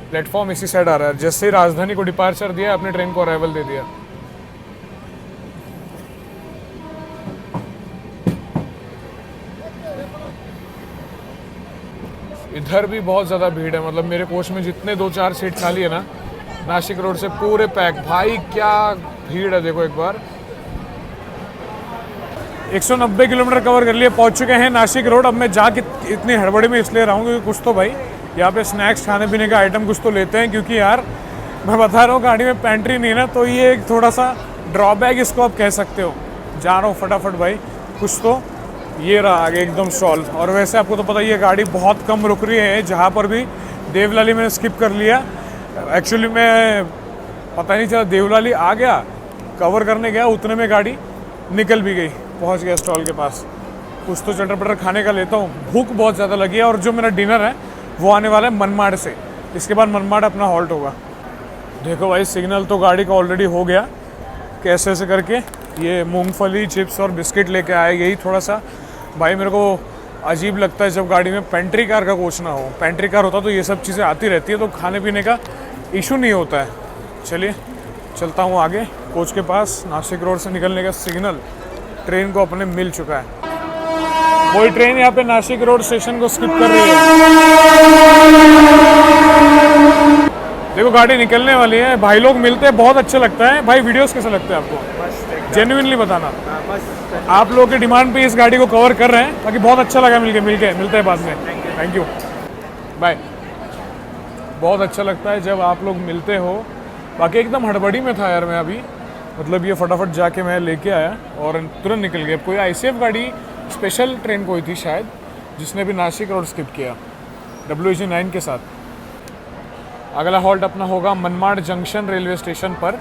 प्लेटफॉर्म इसी साइड आ रहा है। जैसे ही राजधानी को डिपार्चर दिया अपनी ट्रेन को अराइवल दे दिया। इधर भी बहुत ज़्यादा भीड़ है, मतलब मेरे कोच में जितने 2-4 सीट खाली है ना, नासिक रोड से पूरे पैक। भाई क्या भीड़ है, देखो एक बार। 190 किलोमीटर कवर कर लिए, पहुंच चुके हैं नासिक रोड। अब मैं जाके इतनी हड़बड़ी में इसलिए रहा हूँ क्योंकि कुछ तो भाई यहाँ पे स्नैक्स खाने पीने का आइटम कुछ तो लेते हैं, क्योंकि यार मैं बता रहा हूँ गाड़ी में पेंट्री नहीं है ना, तो ये एक थोड़ा सा ड्रॉबैक इसको आप कह सकते हो। जा रहा हूँ फटाफट भाई, कुछ तो ये रहा आगे एकदम स्टॉल। और वैसे आपको तो पता ही है गाड़ी बहुत कम रुक रही है। जहाँ पर भी देवलाली मैंने स्किप कर लिया, एक्चुअली मैं पता नहीं चला देवलाली आ गया, कवर करने गया, उतने में गाड़ी निकल भी गई, पहुंच गया स्टॉल के पास। कुछ तो चटर पटर खाने का लेता हूँ, भूख बहुत ज़्यादा लगी है। और जो मेरा डिनर है वो आने वाला है मनमाड़ से, इसके बाद मनमाड़ अपना हॉल्ट होगा। देखो भाई सिग्नल तो गाड़ी का ऑलरेडी हो गया, कैसे ऐसे करके ये मूंगफली चिप्स और बिस्किट लेके आए। यही थोड़ा सा भाई मेरे को अजीब लगता है जब गाड़ी में पेंट्री कार का कोच ना हो। पेंट्री कार होता तो ये सब चीज़ें आती रहती है, तो खाने पीने का इशू नहीं होता है। चलिए चलता हूँ आगे कोच के पास। नासिक रोड से निकलने का सिग्नल ट्रेन को अपने मिल चुका है। वही ट्रेन यहाँ पे नासिक रोड स्टेशन को स्किप कर रही है। देखो गाड़ी निकलने वाली है। भाई लोग मिलते हैं, बहुत अच्छा लगता है। भाई वीडियोस कैसे लगते हैं आपको, जेन्युइनली बताना। आप लोगों की डिमांड पे इस गाड़ी को कवर कर रहे हैं, ताकि बहुत अच्छा लगा मिलके मिलते हैं बाद में। Thank you, bye. बहुत अच्छा लगता है जब आप लोग मिलते हो। बाकी एकदम हड़बड़ी में था यार मैं अभी, मतलब ये फटाफट जाके मैं लेके आया और तुरंत निकल गया। कोई ICF गाड़ी स्पेशल ट्रेन कोई थी शायद, जिसने भी नासिक रोड स्किप किया WG9 के साथ। अगला हॉल्ट अपना होगा मनमाड़ जंक्शन रेलवे स्टेशन पर।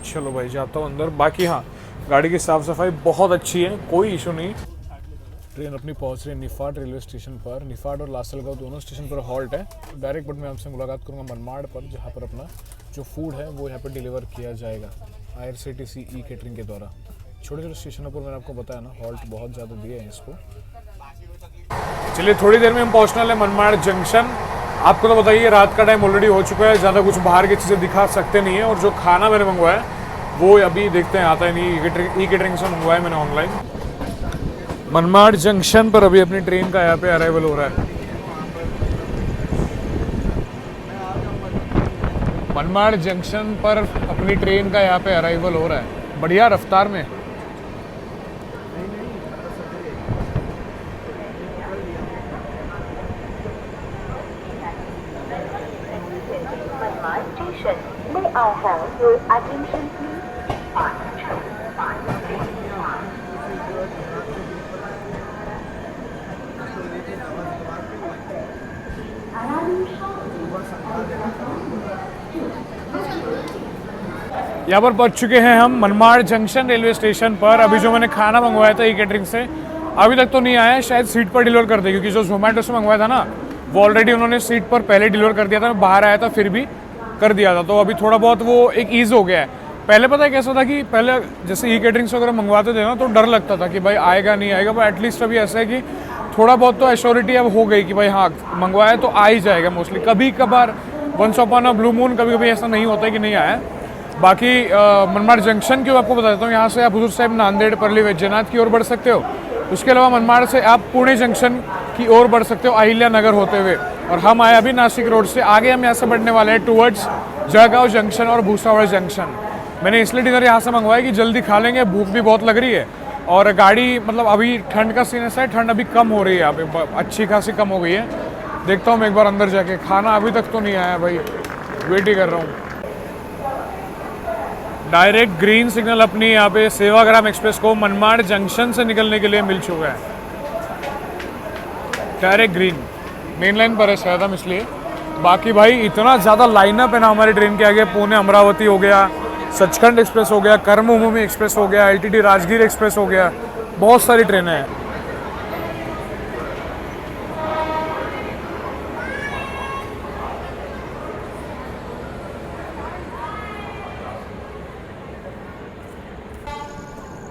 चलो भाई जाता हूँ अंदर। बाकी हाँ, गाड़ी की साफ़ सफाई बहुत अच्छी है, कोई इशू नहीं। ट्रेन अपनी पहुँच रही है निफाड रेलवे स्टेशन पर। निफाड और लासलगांव दोनों स्टेशन पर हॉल्ट है। डायरेक्ट बट मैं आपसे मुलाकात करूँगा मनमाड़ पर, जहाँ पर अपना जो फूड है वो यहाँ पर डिलीवर किया जाएगा IRCTC ई-कैटरिंग के द्वारा। छोटे छोटे स्टेशनों पर मैंने आपको बताया ना, हॉल्ट बहुत ज़्यादा दिए हैं इसको। चलिए थोड़ी देर में हम पहुँचने वाले मनमाड़ जंक्शन। आपको तो बताइए रात का टाइम ऑलरेडी हो चुका है, ज़्यादा कुछ बाहर की चीज़ें दिखा सकते नहीं है। और जो खाना मैंने मंगवाया है वो अभी देखते हैं आता है नहीं, ई-कैटरिंग से मंगवाया मैंने ऑनलाइन। मनमाड़ जंक्शन पर अभी अपनी ट्रेन का यहाँ पे अराइवल हो रहा है। मनमाड़ जंक्शन पर अपनी ट्रेन का यहाँ पे अराइवल हो रहा है, बढ़िया रफ्तार में। मनमाड़ स्टेशन में I have your attention please. यहाँ पर पहुँच चुके हैं हम मनमाड़ जंक्शन रेलवे स्टेशन पर। अभी जो मैंने खाना मंगवाया था ई-कैटरिंग से अभी तक तो नहीं आया है, शायद सीट पर डिलीवर कर दे, क्योंकि जो जोमेटो से मंगवाया था ना वो ऑलरेडी उन्होंने सीट पर पहले डिलीवर कर दिया था। मैं बाहर आया था फिर भी कर दिया था, तो अभी थोड़ा बहुत वो एक ईज़ हो गया है। पहले पता है कैसा था कि पहले जैसे ई-कैटरिंग से अगर मंगवाते थे ना तो डर लगता था कि भाई आएगा नहीं आएगा, पर एटलीस्ट अभी ऐसा है कि थोड़ा बहुत तो एश्योरिटी अब हो गई कि भाई हाँ मंगवाया तो आ ही जाएगा मोस्टली। कभी कभार once upon a blue moon कभी कभी ऐसा नहीं होता है कि नहीं आया। बाकी मनमाड़ जंक्शन की आपको बता देता हूँ, यहाँ से आप हुजूर साहिब नांदेड़ परली वैद्यनाथ की ओर बढ़ सकते हो। उसके अलावा मनमाड़ से आप पुणे जंक्शन की ओर बढ़ सकते हो अहिल्या नगर होते हुए। और हम आए अभी नासिक रोड से। आगे हम यहाँ से बढ़ने वाले हैं टूवर्ड्स जळगांव जंक्शन और भूसावळ जंक्शन। मैंने इसलिए डिनर यहाँ से मंगवाया कि जल्दी खा लेंगे, भूख भी बहुत लग रही है। और गाड़ी मतलब अभी ठंड का सीन ऐसा है, ठंड अभी कम हो रही है यहाँ पे, अच्छी खासी कम हो गई है। देखता हूँ मैं एक बार अंदर जाके। खाना अभी तक तो नहीं आया भाई, वेट ही कर रहा हूँ। डायरेक्ट ग्रीन सिग्नल अपनी यहाँ पे सेवाग्राम एक्सप्रेस को मनमाड़ जंक्शन से निकलने के लिए मिल चुका है। डायरेक्ट ग्रीन, मेन लाइन पर है शायद हम, इसलिए बाकी भाई इतना ज़्यादा लाइनअप है ना हमारी ट्रेन के आगे। पुणे अमरावती हो गया, सचखंड एक्सप्रेस हो गया, कर्मभूमि एक्सप्रेस हो गया, LTT राजगीर एक्सप्रेस हो गया, बहुत सारी ट्रेनें हैं।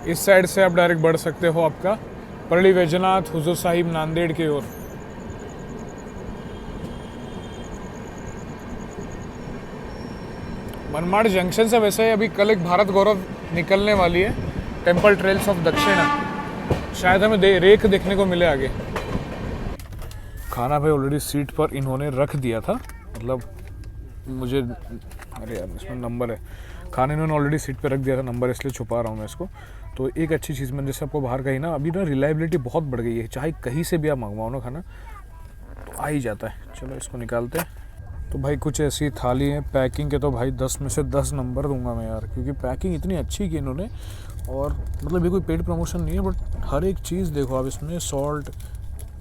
इस साइड से आप डायरेक्ट बढ़ सकते हो आपका परली वैजनाथ, हुजूर साहिब, नांदेड़ की ओर। मनमाड़ जंक्शन से वैसे अभी कल एक भारत गौरव निकलने वाली है, टेम्पल ट्रेल्स ऑफ दक्षिण, शायद हमें रेक देखने को मिले आगे। खाना भाई ऑलरेडी सीट पर इन्होंने रख दिया था, मतलब मुझे, अरे यार इसमें नंबर है, खाना इन्होंने ऑलरेडी सीट पर रख दिया था, नंबर इसलिए छुपा रहा हूँ मैं इसको। तो एक अच्छी चीज़ मैंने जैसे आपको बाहर कही ना, अभी ना रिलायबिलिटी बहुत बढ़ गई है, चाहे कहीं से भी आप मंगवाओ ना खाना तो आ ही जाता है। चलो इसको निकालते हैं। तो भाई कुछ ऐसी थाली है, पैकिंग के तो भाई 10 में से 10 नंबर दूंगा मैं यार, क्योंकि पैकिंग इतनी अच्छी की इन्होंने। और मतलब ये कोई पेड प्रमोशन नहीं है, बट हर एक चीज़ देखो आप इसमें, सॉल्ट,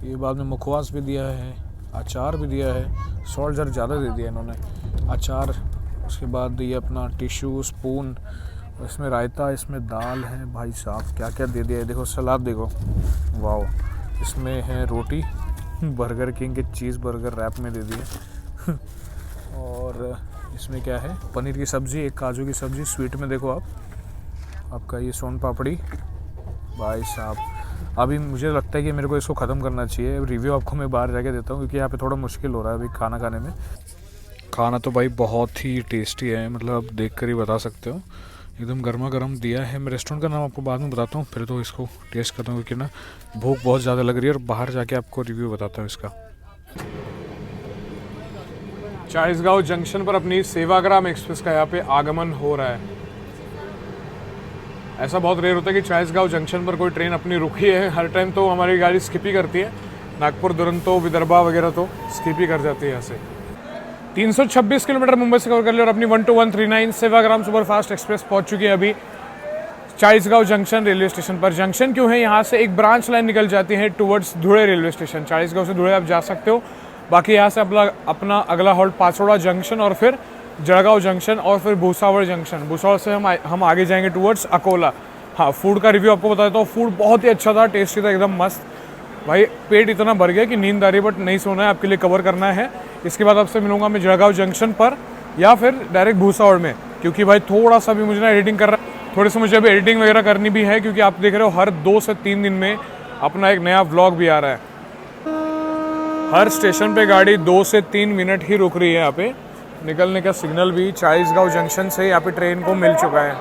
ये बाद में मुखवास भी दिया है, अचार भी दिया है, सॉल्ट ज़रा ज़्यादा दे दिया इन्होंने, अचार, उसके बाद ये अपना टिश्यू, स्पून, इसमें रायता, इसमें दाल है, भाई साहब क्या क्या दे दिया है। देखो सलाद देखो, वाह, इसमें है रोटी, बर्गर किंग के चीज़ बर्गर रैप में दे दिए और इसमें क्या है, पनीर की सब्ज़ी, एक काजू की सब्ज़ी, स्वीट में देखो आप आपका ये सोन पापड़ी। भाई साहब अभी मुझे लगता है कि मेरे को इसको ख़त्म करना चाहिए। रिव्यू आपको मैं बाहर जाके देता हूँ, क्योंकि यहाँ पे थोड़ा मुश्किल हो रहा है अभी खाना खाने में। खाना तो भाई बहुत ही टेस्टी है, मतलब आप देख कर ही बता सकते हो, एकदम गर्मा गर्म दिया है। मैं रेस्टोरेंट का नाम आपको बाद में बताता हूँ, फिर तो इसको टेस्ट करता हूँ, क्योंकि ना भूख बहुत ज़्यादा लग रही है और बाहर जाके आपको रिव्यू बताता हूँ इसका। चालीसगांव जंक्शन पर अपनी सेवाग्राम एक्सप्रेस का यहाँ पे आगमन हो रहा है। ऐसा बहुत रेयर होता है कि चालीसगांव जंक्शन पर कोई ट्रेन अपनी रुकी है, हर टाइम तो हमारी गाड़ी स्किप ही करती है। नागपुर दुरंतो, विदर्भा वगैरह तो स्किप ही कर जाती है यहाँ से। 326 किलोमीटर मुंबई से कवर कर लिया और अपनी 12139 सेवाग्राम सुपरफास्ट एक्सप्रेस पहुंच चुकी है अभी चालीसगांव जंक्शन रेलवे स्टेशन पर। जंक्शन क्यों है, यहाँ से एक ब्रांच लाइन निकल जाती है towards Dhule railway station. Chalisgaon से धुळे आप जा सकते हो, बाकी यहाँ से अपना अगला हॉल्ट पाचोड़ा जंक्शन और फिर जळगांव जंक्शन और फिर भूसावळ जंक्शन। भूसावळ से हम आगे जाएंगे टुवर्ड्स अकोला। हाँ, फूड का रिव्यू आपको बता देता हूँ, फूड बहुत ही अच्छा था, टेस्टी था, एकदम मस्त। भाई पेट इतना भर गया कि नींद आ रही, बट नहीं सोना है, आपके लिए कवर करना है। इसके बाद आपसे मिलूंगा मैं जळगांव जंक्शन पर या फिर डायरेक्ट भूसावळ में, क्योंकि भाई थोड़ा सा भी मुझे ना एडिटिंग कर रहा है, थोड़ी सी मुझे अभी एडिटिंग वगैरह करनी भी है, क्योंकि आप देख रहे हो हर 2 से 3 दिन में अपना एक नया व्लॉग भी आ रहा है। हर स्टेशन पे गाड़ी 2 से 3 मिनट ही रुक रही है। यहाँ पे निकलने का सिग्नल भी चालीसगांव जंक्शन से यहाँ पे ट्रेन को मिल चुका है।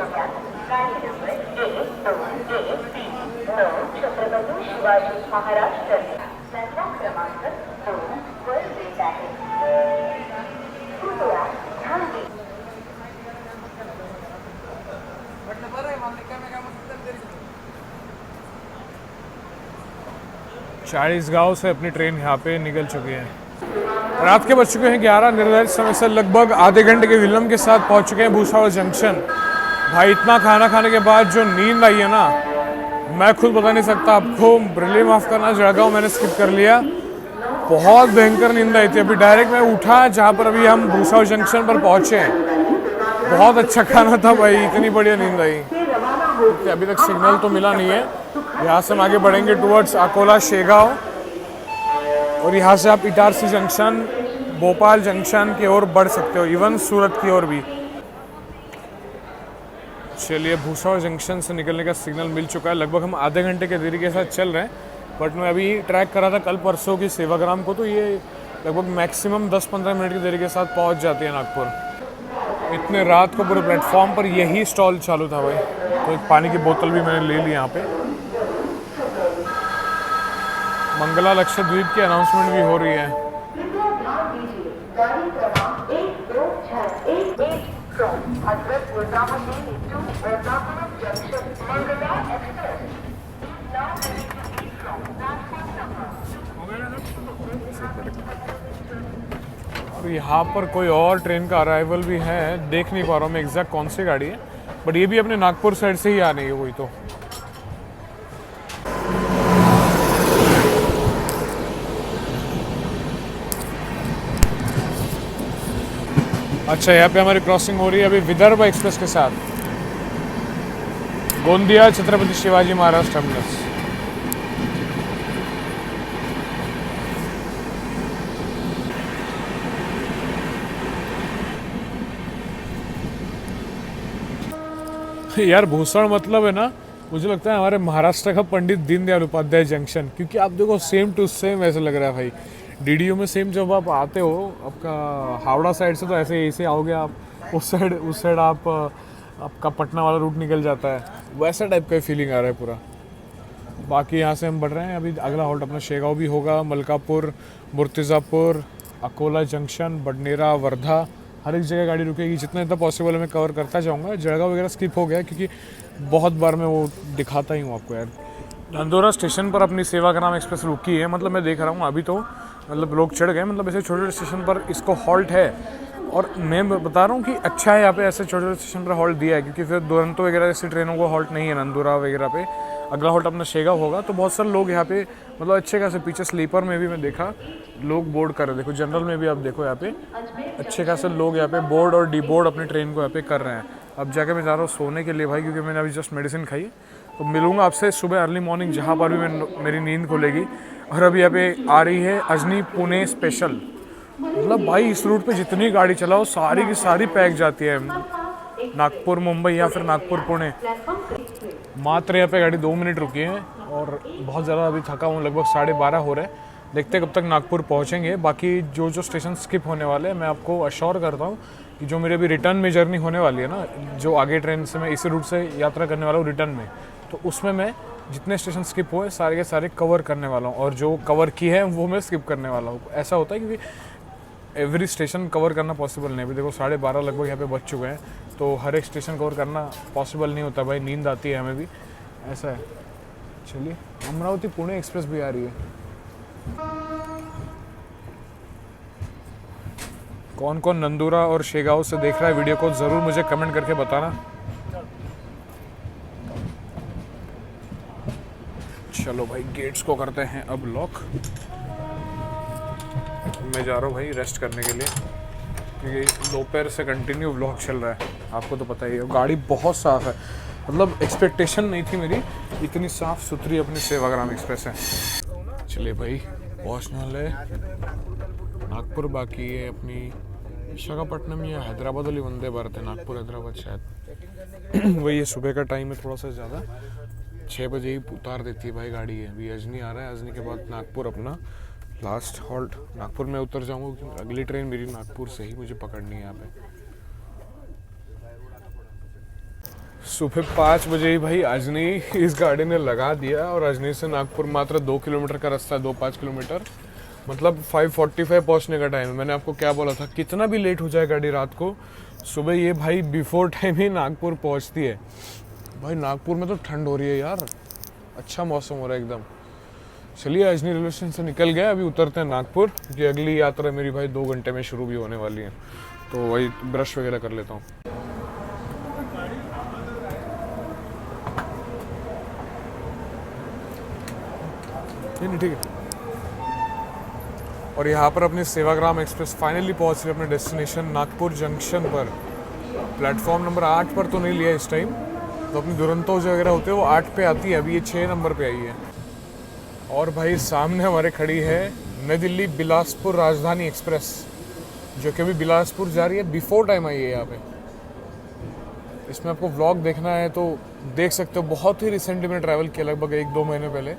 छत्रपती शिवाजी महाराज प्लॅटफॉर्म क्रमांक 2 वर येत आहे। कृपया ध्यान दें। चालीसगांव से अपनी ट्रेन यहाँ पे निकल चुकी है। रात के बज चुके हैं 11, निर्धारित समय से लगभग आधे घंटे के विलंब के साथ पहुँच चुके हैं भूसावळ जंक्शन। भाई इतना खाना खाने के बाद जो नींद आई है ना, मैं खुद बता नहीं सकता आपको। रिलीव माफ़ करना, जळगांव मैंने स्किप कर लिया, बहुत भयंकर नींद आई थी। अभी डायरेक्ट मैं उठा जहाँ पर अभी हम भूसावळ जंक्शन पर पहुँचे हैं। बहुत अच्छा खाना था भाई, इतनी बढ़िया नींद आई। अभी तक सिग्नल तो मिला नहीं है। यहाँ से हम आगे बढ़ेंगे टुवर्ड्स अकोला शेगांव और यहाँ से आप इटारसी जंक्शन, भोपाल जंक्शन की ओर बढ़ सकते हो, इवन सूरत की ओर भी। चलिए, भूसावळ जंक्शन से निकलने का सिग्नल मिल चुका है। लगभग हम आधे घंटे के देरी के साथ चल रहे हैं, बट मैं अभी ट्रैक कर रहा था कल परसों की सेवाग्राम को, तो ये लगभग मैक्सिमम 10-15 मिनट की देरी के साथ पहुंच जाती है नागपुर। इतने रात को पूरे प्लेटफॉर्म पर यही स्टॉल चालू था भाई। तो एक पानी की बोतल भी मैंने ले ली यहाँ पे। मंगला लक्षद्वीप की अनाउंसमेंट भी हो रही है। गाड़ी क्रमांक 12611 from Hazrat Nizamuddin to Ernakulam junction Mangala express now ready to leave from platform number। और यहाँ पर कोई और ट्रेन का अराइवल भी है, देख नहीं पा रहा हूँ मैं एग्जैक्ट कौन सी गाड़ी है, बट ये भी अपने नागपुर साइड से ही आ रही है वही। तो अच्छा, यहाँ पे हमारी क्रॉसिंग हो रही है अभी विदर्भ एक्सप्रेस के साथ, गोंदिया छत्रपति शिवाजी महाराज टर्मिनस। यार भूषण मतलब है ना, मुझे लगता है हमारे महाराष्ट्र का पंडित दीनदयाल उपाध्याय जंक्शन, क्योंकि आप देखो सेम टू सेम ऐसे लग रहा है भाई। डीडीयू में सेम जब आप आते हो आपका हावड़ा साइड से तो ऐसे आओगे आप, उस साइड आप आपका पटना वाला रूट निकल जाता है, वैसा टाइप का फीलिंग आ रहा है पूरा। बाकी यहाँ से हम बढ़ रहे हैं, अभी अगला हॉल्ट अपना शेगांव भी होगा, मलकापुर, मुर्तिज़ापुर, अकोला जंक्शन, बडनेरा, वर्धा, हर एक जगह गाड़ी रुकेगी। जितना इतना पॉसिबल है मैं कवर करता जाऊँगा। जळगांव वगैरह स्किप हो गया क्योंकि बहुत बार मैं वो दिखाता ही हूँ आपको यार। नंदोरा स्टेशन पर अपनी सेवाग्राम एक्सप्रेस रुकी है, मतलब मैं देख रहा हूँ अभी तो मतलब लोग चढ़ गए, मतलब ऐसे छोटे छोटे स्टेशन पर इसको हॉल्ट है। और मैं बता रहा हूँ कि अच्छा है यहाँ पे ऐसे छोटे छोटे स्टेशन पर हॉल्ट दिया है, क्योंकि फिर दुरंतो वगैरह जैसी ट्रेनों को हॉल्ट नहीं है नंदोरा वगैरह पे। अगला हॉल्ट अपना शेगांव होगा, तो बहुत सारे लोग यहाँ पे मतलब अच्छे खासे पीछे स्लीपर में भी मैं देखा लोग बोर्ड कर रहे हैं। देखो जनरल में भी आप देखो यहाँ पे अच्छे खासे लोग यहाँ पे बोर्ड और डी बोर्ड अपनी ट्रेन को यहाँ पे कर रहे हैं। अब जाके मैं जा रहा हूँ सोने के लिए भाई, क्योंकि मैंने अभी जस्ट मेडिसिन खाई। तो मिलूंगा आपसे सुबह अर्ली मॉर्निंग जहाँ पर भी मेरी नींद खुलेगी। और अभी यहाँ पे आ रही है अजनी पुणे स्पेशल। मतलब भाई इस रूट पे जितनी गाड़ी चलाओ सारी की सारी पैक जाती है, नागपुर मुंबई या फिर नागपुर पुणे। मात्र यहाँ पे गाड़ी 2 मिनट रुकी है और बहुत ज़्यादा अभी थका हूँ, लगभग 12:30 हो रहे हैं। देखते हैं कब तक नागपुर पहुँचेंगे। बाकी जो स्टेशन स्किप होने वाले हैं मैं आपको अश्योर करता हूँ कि जो मेरे अभी रिटर्न में जर्नी होने वाली है ना, जो आगे ट्रेन से मैं इसी रूट से यात्रा करने वाला हूँ रिटर्न में, तो उसमें मैं जितने स्टेशन स्किप हुए सारे के सारे कवर करने वाला हूँ, और जो कवर की है वो मैं स्किप करने वाला हूँ। ऐसा होता है क्योंकि एवरी स्टेशन कवर करना पॉसिबल नहीं। अभी देखो 12:30 लगभग यहाँ पे बज चुके हैं, तो हर एक स्टेशन कवर करना पॉसिबल नहीं होता भाई, नींद आती है हमें भी, ऐसा है। चलिए, अमरावती पुणे एक्सप्रेस भी आ रही है। कौन कौन नंदोरा और शेगांव से देख रहा है वीडियो को ज़रूर मुझे कमेंट करके बताना। चलो भाई गेट्स को करते हैं अब लॉक। मैं जा रहा हूँ भाई रेस्ट करने के लिए, क्योंकि दोपहर से कंटिन्यू व्लॉग चल रहा है, आपको तो पता ही है। गाड़ी बहुत साफ़ है, मतलब एक्सपेक्टेशन नहीं थी मेरी इतनी साफ़ सुथरी अपनी सेवाग्राम एक्सप्रेस है। चलिए भाई पहुँचने वाले नागपुर, बाकी है अपनी विशाखापट्टनम या हैदराबाद वाली वंदे भारत है, नागपुर हैदराबाद शायद वही है। सुबह का टाइम है थोड़ा सा ज़्यादा, 6 बजे ही उतार देती है भाई गाड़ी है। अभी अजनी आ रहा है, अजनी के बाद नागपुर अपना लास्ट हॉल्ट। नागपुर में उतर जाऊंगा क्योंकि अगली ट्रेन मेरी नागपुर से ही मुझे पकड़नी है यहाँ पे। सुबह 5 बजे ही भाई अजनी इस गाड़ी ने लगा दिया, और अजनी से नागपुर मात्र 2 किलोमीटर का रास्ता है, 2-5 किलोमीटर, मतलब 5:45 पहुँचने का टाइम है। मैंने आपको क्या बोला था, कितना भी लेट हो जाए गाड़ी रात को, सुबह ये भाई बिफोर टाइम ही नागपुर पहुँचती है। भाई नागपुर में तो ठंड हो रही है यार, अच्छा मौसम हो रहा है एकदम। चलिए अजनी रेलवे स्टेशन से निकल गया, अभी उतरते हैं नागपुर, क्योंकि अगली यात्रा मेरी भाई 2 घंटे में शुरू भी होने वाली है। तो वही ब्रश वगैरह कर लेता हूँ। नहीं ठीक है। और यहाँ पर अपनी सेवाग्राम एक्सप्रेस फाइनली पहुँच रही है अपने डेस्टिनेशन नागपुर जंक्शन पर। प्लेटफॉर्म नंबर 8 पर तो नहीं लिया इस टाइम, तो अपनी दुरंतो जो वगैरह होते हैं वो 8 पे आती है, अभी ये 6 नंबर पे आई है। और भाई सामने हमारे खड़ी है नई दिल्ली बिलासपुर राजधानी एक्सप्रेस, जो कि अभी बिलासपुर जा रही है, बिफोर टाइम आई है यहाँ पे। इसमें आपको व्लॉग देखना है तो देख सकते हो, बहुत ही रिसेंटली मैंने ट्रैवल किया, लगभग 1-2 महीने पहले।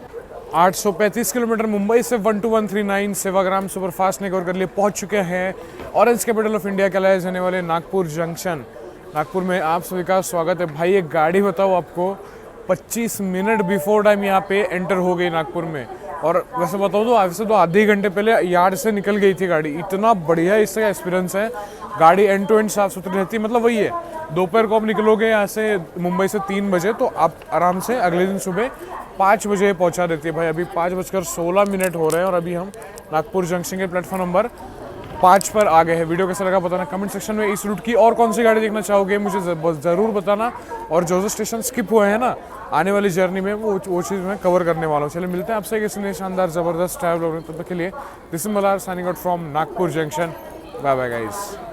835 किलोमीटर मुंबई से 12139 सेवाग्राम सुपरफास्ट ने कवर कर लिए, पहुँच चुके हैं ऑरेंज कैपिटल ऑफ इंडिया कहलाए जाने वाले नागपुर जंक्शन। नागपुर में आप सभी का स्वागत है भाई। एक गाड़ी बताओ आपको 25 मिनट बिफोर टाइम यहाँ पे एंटर हो गई नागपुर में, और वैसे बताओ तो आज से तो आधे घंटे पहले यार्ड से निकल गई थी गाड़ी। इतना बढ़िया इसका एक्सपीरियंस है, गाड़ी एंड टू एंड साफ सुथरी रहती है। मतलब वही है, दोपहर को आप निकलोगे यहाँ से मुंबई से 3 बजे, तो आप आराम से अगले दिन सुबह 5 बजे पहुँचा देती है भाई। अभी 5:16 हो रहे हैं और अभी हम नागपुर जंक्शन के प्लेटफॉर्म नंबर 5 पर आ गए हैं। वीडियो कैसा लगा बताना कमेंट सेक्शन में। इस रूट की और कौन सी गाड़ी देखना चाहोगे मुझे ज़रूर बताना, और जो स्टेशन स्किप हुए हैं ना आने वाली जर्नी में वो चीज़ मैं कवर करने वाला हूँ। चलिए मिलते हैं आपसे किसी नए शानदार ज़बरदस्त ट्रैवल। तब तक के लिए this is Malar signing out from Nagpur junction. Bye bye guys.